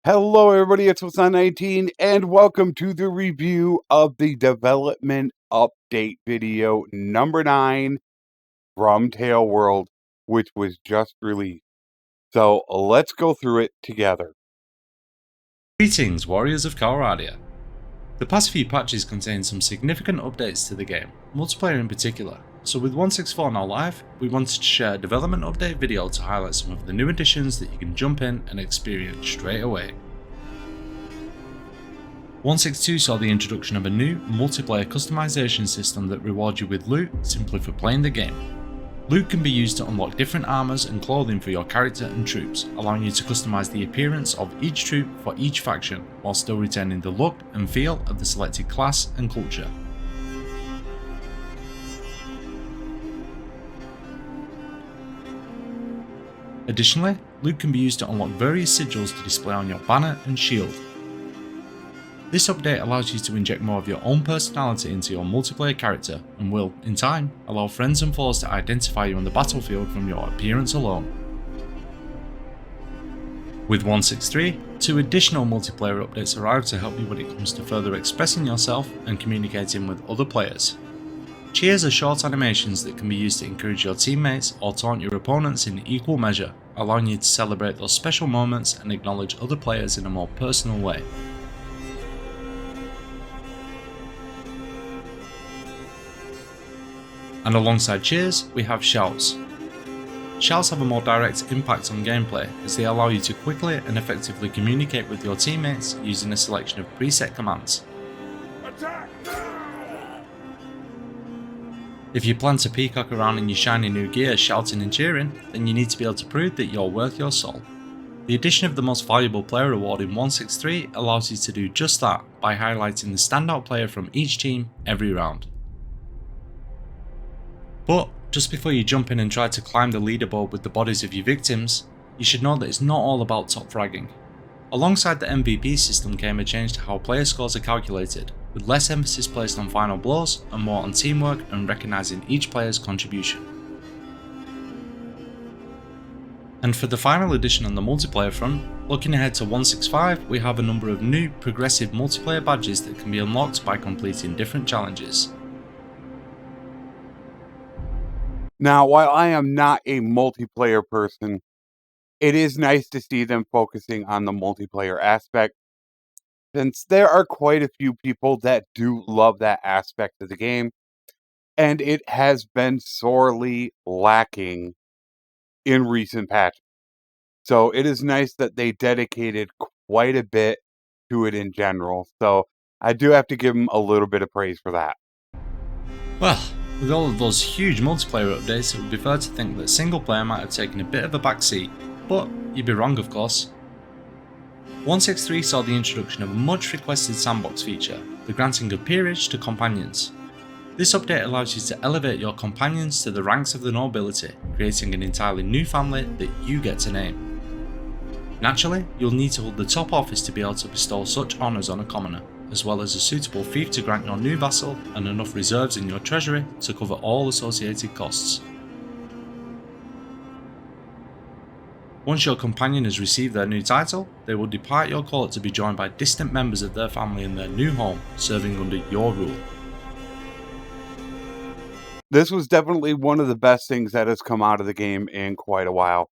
Hello everybody, it's Flesson19 and welcome to the review of the development update video number 9 from Tail World, which was just released. So let's go through it together. Greetings, Warriors of Calradia. The past few patches contain some significant updates to the game, multiplayer in particular, so with 164 now live, we wanted to share a development update video to highlight some of the new additions that you can jump in and experience straight away. 162 saw the introduction of a new multiplayer customization system that rewards you with loot simply for playing the game. Loot can be used to unlock different armors and clothing for your character and troops, allowing you to customize the appearance of each troop for each faction, while still retaining the look and feel of the selected class and culture. Additionally, loot can be used to unlock various sigils to display on your banner and shield. This update allows you to inject more of your own personality into your multiplayer character and will, in time, allow friends and foes to identify you on the battlefield from your appearance alone. With 163, 2 additional multiplayer updates arrive to help you when it comes to further expressing yourself and communicating with other players. Cheers are short animations that can be used to encourage your teammates or taunt your opponents in equal measure, allowing you to celebrate those special moments and acknowledge other players in a more personal way. And alongside cheers, we have shouts. Shouts have a more direct impact on gameplay as they allow you to quickly and effectively communicate with your teammates using a selection of preset commands. Attack now! If you plan to peacock around in your shiny new gear shouting and cheering, then you need to be able to prove that you're worth your soul. The addition of the most valuable player award in 163 allows you to do just that by highlighting the standout player from each team every round. But just before you jump in and try to climb the leaderboard with the bodies of your victims, you should know that it's not all about top fragging. Alongside the MVP system came a change to how player scores are calculated, with less emphasis placed on final blows and more on teamwork and recognising each player's contribution. And for the final addition on the multiplayer front, looking ahead to 165, we have a number of new progressive multiplayer badges that can be unlocked by completing different challenges. Now, while I am not a multiplayer person, it is nice to see them focusing on the multiplayer aspect, since there are quite a few people that do love that aspect of the game, and it has been sorely lacking in recent patches. So it is nice that they dedicated quite a bit to it in general. So I do have to give them a little bit of praise for that. Well, with all of those huge multiplayer updates, it would be fair to think that single player might have taken a bit of a backseat, but you'd be wrong of course. 163 saw the introduction of a much requested sandbox feature, the granting of peerage to companions. This update allows you to elevate your companions to the ranks of the nobility, creating an entirely new family that you get to name. Naturally, you'll need to hold the top office to be able to bestow such honours on a commoner, as well as a suitable fief to grant your new vassal and enough reserves in your treasury to cover all associated costs. Once your companion has received their new title, they will depart your court to be joined by distant members of their family in their new home, serving under your rule. This was definitely one of the best things that has come out of the game in quite a while.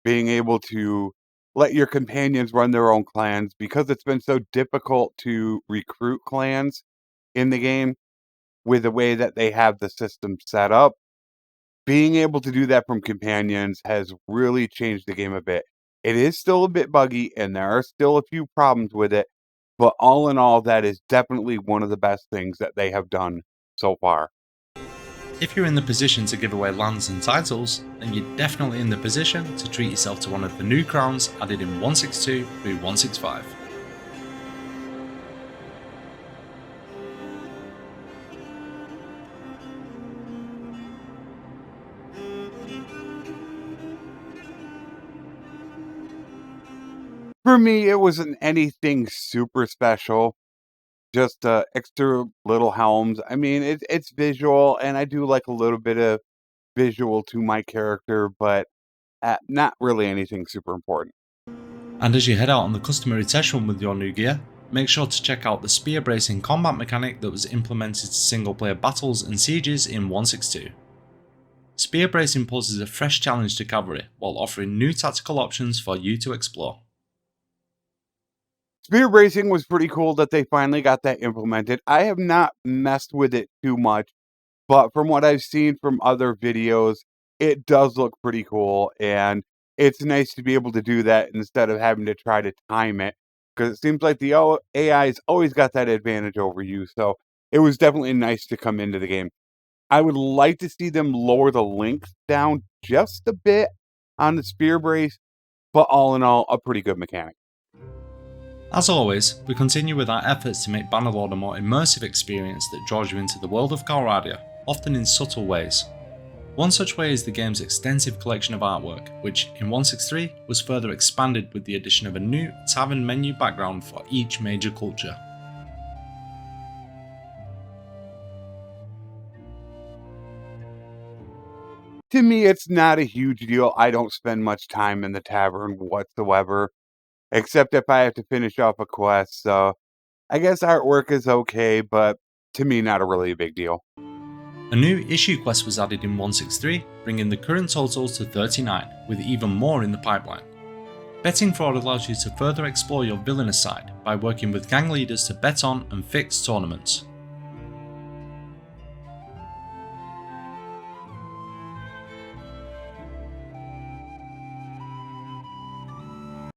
Being able to let your companions run their own clans, because it's been so difficult to recruit clans in the game with the way that they have the system set up. Being able to do that from companions has really changed the game a bit. It is still a bit buggy and there are still a few problems with it, but all in all, that is definitely one of the best things that they have done so far. If you're in the position to give away lands and titles, then you're definitely in the position to treat yourself to one of the new crowns added in 162 through 165. For me, it wasn't anything super special. Just extra little helms. I mean, it's visual, and I do like a little bit of visual to my character, but not really anything super important. And as you head out on the customary test run with your new gear, make sure to check out the spear bracing combat mechanic that was implemented to single player battles and sieges in 1.6.2. Spear bracing poses a fresh challenge to cavalry while offering new tactical options for you to explore. Spear bracing was pretty cool that they finally got that implemented. I have not messed with it too much, but from what I've seen from other videos, it does look pretty cool, and it's nice to be able to do that instead of having to try to time it, because it seems like the AI's always got that advantage over you, so it was definitely nice to come into the game. I would like to see them lower the length down just a bit on the spear brace, but all in all, a pretty good mechanic. As always, we continue with our efforts to make Bannerlord a more immersive experience that draws you into the world of Calradia, often in subtle ways. One such way is the game's extensive collection of artwork, which in 1.6.3 was further expanded with the addition of a new tavern menu background for each major culture. To me, it's not a huge deal. I don't spend much time in the tavern whatsoever, except if I have to finish off a quest, so I guess artwork is okay, but to me, not a really big deal. A new issue quest was added in 1.6.3, bringing the current totals to 39, with even more in the pipeline. Betting fraud allows you to further explore your villainous side by working with gang leaders to bet on and fix tournaments.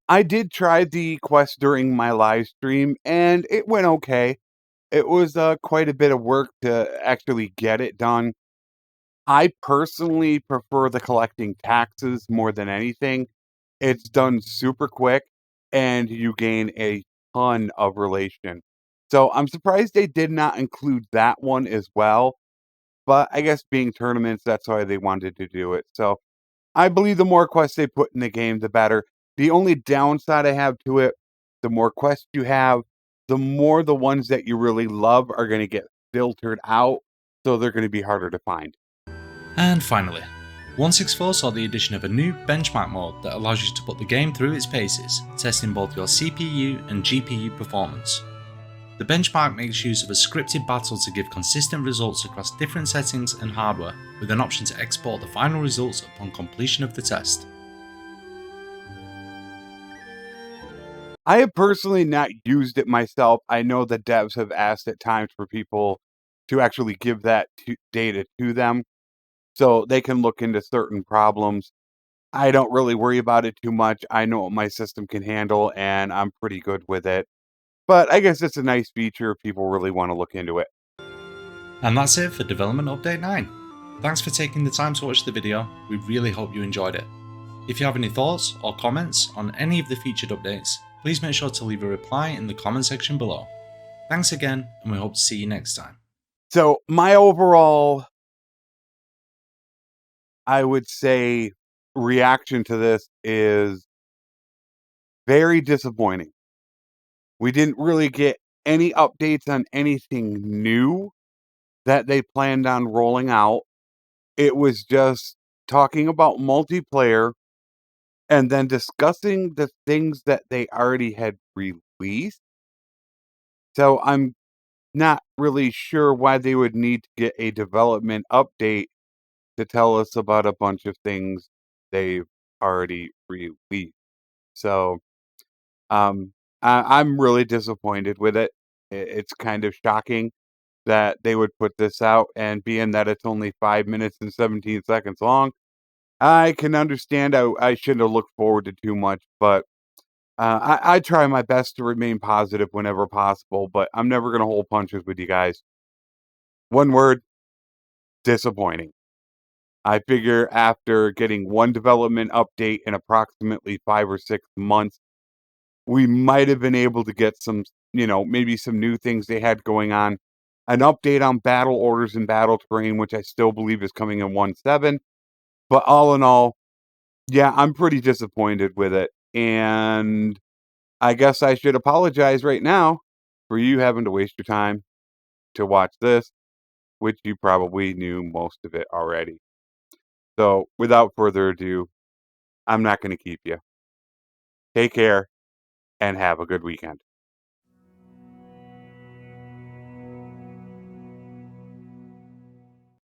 I did try the quest during my live stream, and it went okay. It was quite a bit of work to actually get it done. I personally prefer the collecting taxes more than anything. It's done super quick, and you gain a ton of relation. So I'm surprised they did not include that one as well. But I guess being tournaments, that's why they wanted to do it. So I believe the more quests they put in the game, the better. The only downside I have to it, the more quests you have, the more the ones that you really love are going to get filtered out. So they're going to be harder to find. And finally, 1.6.4 saw the addition of a new benchmark mode that allows you to put the game through its paces, testing both your CPU and GPU performance. The benchmark makes use of a scripted battle to give consistent results across different settings and hardware, with an option to export the final results upon completion of the test. I have personally not used it myself. I know the devs have asked at times for people to actually give that data to them so they can look into certain problems. I don't really worry about it too much. I know what my system can handle, and I'm pretty good with it. But I guess it's a nice feature if people really want to look into it. And that's it for Development Update 9. Thanks for taking the time to watch the video, we really hope you enjoyed it. If you have any thoughts or comments on any of the featured updates, please make sure to leave a reply in the comment section below. Thanks again, and we hope to see you next time. So, my overall, I would say, reaction to this is very disappointing. We didn't really get any updates on anything new that they planned on rolling out. It was just talking about multiplayer and then discussing the things that they already had released. So I'm not really sure why they would need to get a development update to tell us about a bunch of things they've already released. So um, I'm really disappointed with it. It's kind of shocking that they would put this out, and being that it's only 5 minutes and 17 seconds long, I can understand I shouldn't have looked forward to too much, but I try my best to remain positive whenever possible, but I'm never going to hold punches with you guys. One word, disappointing. I figure after getting one development update in approximately 5 or 6 months, we might have been able to get some, maybe some new things they had going on. An update on battle orders and battle terrain, which I still believe is coming in 1.7. But all in all, yeah, I'm pretty disappointed with it. And I guess I should apologize right now for you having to waste your time to watch this, which you probably knew most of it already. So without further ado, I'm not going to keep you. Take care. and have a good weekend.